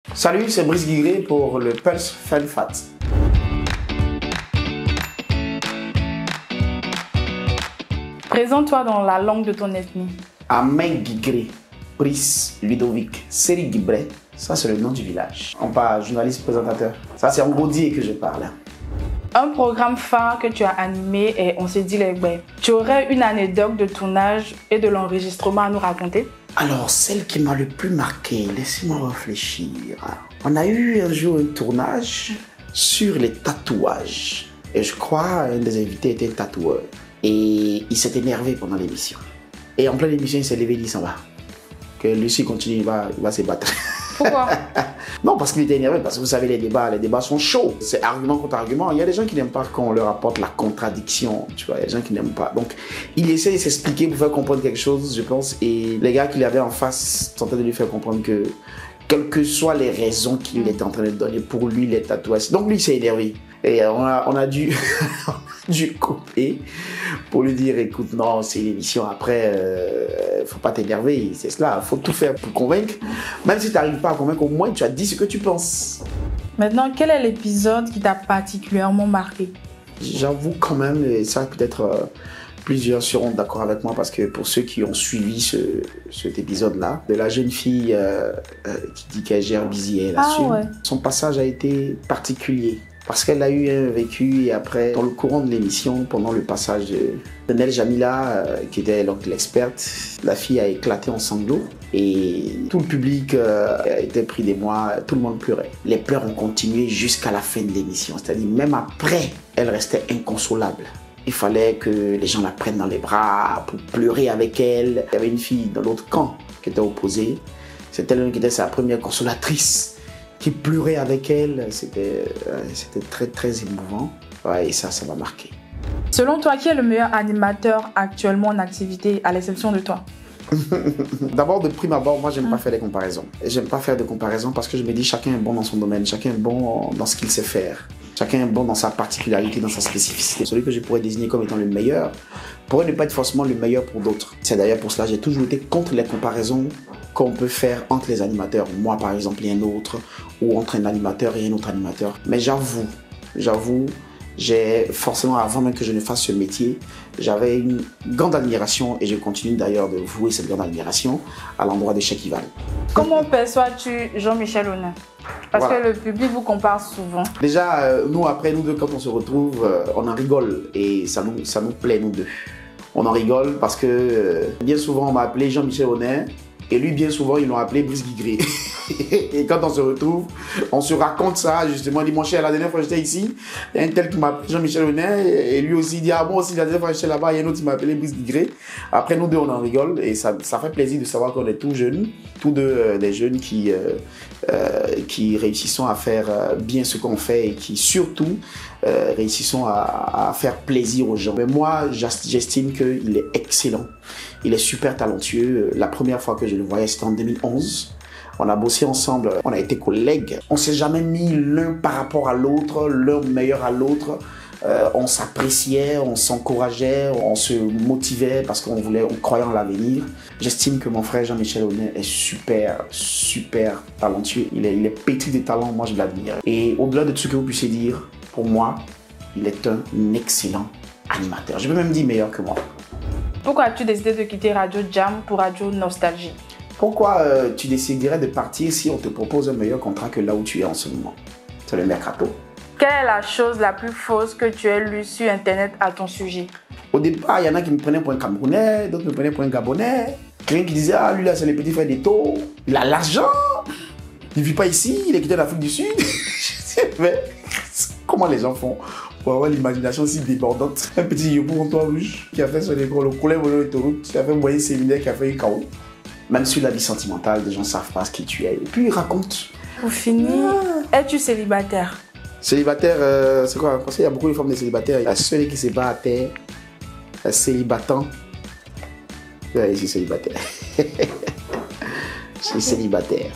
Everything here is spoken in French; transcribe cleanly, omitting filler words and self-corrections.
Salut, c'est Brice Guigré pour le Pulse Fun Fact. Présente-toi dans la langue de ton ethnie. Ahmed Guigré, Brice Ludovic Seri Guibré, ça c'est le nom du village. On parle journaliste présentateur. Ça c'est en gaudier que je parle. Un programme phare que tu as animé est On s'est dit les baies. Tu aurais une anecdote de tournage et de l'enregistrement à nous raconter? Alors, celle qui m'a le plus marqué, laissez-moi réfléchir. On a eu un jour un tournage sur les tatouages. Et je crois un des invités était tatoueur. Et il s'est énervé pendant l'émission. Et en pleine émission, il s'est levé et dit ça va. Que Lucie continue, il va se battre. Pourquoi? Non, parce qu'il était énervé, parce que vous savez, les débats sont chauds. C'est argument contre argument. Il y a des gens qui n'aiment pas quand on leur apporte la contradiction. Tu vois, il y a des gens qui n'aiment pas. Donc, il essaie de s'expliquer pour faire comprendre quelque chose, je pense. Et les gars qu'il avait en face tentaient de lui faire comprendre que, quelles que soient les raisons qu'il était en train de donner pour lui, les tatouages. Donc, lui, il s'est énervé. Et on a dû couper pour lui dire, écoute, non, c'est une émission, après, faut pas t'énerver, c'est cela, faut tout faire pour convaincre. Même si tu n'arrives pas à convaincre, au moins tu as dit ce que tu penses. Maintenant, quel est l'épisode qui t'a particulièrement marqué? J'avoue quand même, et ça peut-être plusieurs seront d'accord avec moi, parce que pour ceux qui ont suivi cet épisode-là, de la jeune fille qui dit qu'elle gère Busy, elle assume, ouais. Son passage a été particulier. Parce qu'elle a eu un vécu et après, dans le courant de l'émission, pendant le passage de Nel Jamila, qui était donc l'experte, la fille a éclaté en sanglots et tout le public a été pris d'émoi, tout le monde pleurait. Les pleurs ont continué jusqu'à la fin de l'émission, c'est-à-dire même après, elle restait inconsolable. Il fallait que les gens la prennent dans les bras pour pleurer avec elle. Il y avait une fille dans l'autre camp qui était opposée, c'était elle qui était sa première consolatrice, qui pleurait avec elle, c'était très très émouvant. Ouais, et ça m'a marqué. Selon toi, qui est le meilleur animateur actuellement en activité, à l'exception de toi? D'abord, de prime abord, moi j'aime pas faire des comparaisons. J'aime pas faire de comparaisons parce que je me dis chacun est bon dans son domaine, chacun est bon dans ce qu'il sait faire. Chacun est bon dans sa particularité, dans sa spécificité. Celui que je pourrais désigner comme étant le meilleur pourrait ne pas être forcément le meilleur pour d'autres. C'est d'ailleurs pour cela que j'ai toujours été contre les comparaisons qu'on peut faire entre les animateurs. Moi par exemple et un autre, ou entre un animateur et un autre animateur. Mais j'avoue, j'ai forcément, avant même que je ne fasse ce métier, j'avais une grande admiration, et je continue d'ailleurs de vouer cette grande admiration à l'endroit de Cheikh Ivan. Comment perçois-tu Jean-Michel Honneur? Parce que le public vous compare souvent. Déjà, nous deux, quand on se retrouve, on en rigole et ça nous plaît, nous deux. On en rigole parce que bien souvent, on m'a appelé Jean-Michel Honneur. Et lui, bien souvent, ils l'ont appelé Brice Guigré. Et quand on se retrouve, on se raconte ça, justement. On dit, mon cher, la dernière fois j'étais ici, il y a un tel qui m'a appelé Jean-Michel Honneur. Et lui aussi, il dit, ah, moi aussi, la dernière fois j'étais là-bas, il y a un autre qui m'a appelé Brice Guigré. Après, nous deux, on en rigole. Et ça fait plaisir de savoir qu'on est tous jeunes, tous deux des jeunes qui réussissons à faire bien ce qu'on fait et qui, surtout, réussissons à faire plaisir aux gens. Mais moi, j'estime qu'il est excellent. Il est super talentueux. La première fois que je le voyais, c'était en 2011. On a bossé ensemble, on a été collègues. On ne s'est jamais mis l'un par rapport à l'autre, l'un meilleur à l'autre. On s'appréciait, on s'encourageait, on se motivait parce qu'on croyait en l'avenir. J'estime que mon frère Jean-Michel Honneur est super talentueux. Il est pétri de talent, moi je l'admire. Et au-delà de tout ce que vous puissiez dire, pour moi, il est un excellent animateur. Je peux même dire meilleur que moi. Pourquoi as-tu décidé de quitter Radio Jam pour Radio Nostalgie? Pourquoi tu déciderais de partir si on te propose un meilleur contrat que là où tu es en ce moment? C'est le mercato. Quelle est la chose la plus fausse que tu aies lue sur Internet à ton sujet? Au départ, il y en a qui me prenaient pour un Camerounais, d'autres me prenaient pour un Gabonais. Quelqu'un qui disait, ah lui là c'est le petit frère d'Eto, il a l'argent, il ne vit pas ici, il est quitté l'Afrique du Sud. Mais comment les gens font pour avoir l'imagination si débordante? Un petit yobou en toit rouge qui a fait son école au collège de l'autoroute, qui a fait un moyen séminaire, qui a fait un chaos. Même sur la vie sentimentale, les gens ne savent pas ce qui tu es. Et puis ils racontent. Pour finir, es-tu célibataire? Célibataire, c'est quoi? Parce qu'il y a beaucoup de formes de célibataires. La seule qui ne sait pas à terre, la célibatant. Je suis célibataire. Je suis célibataire.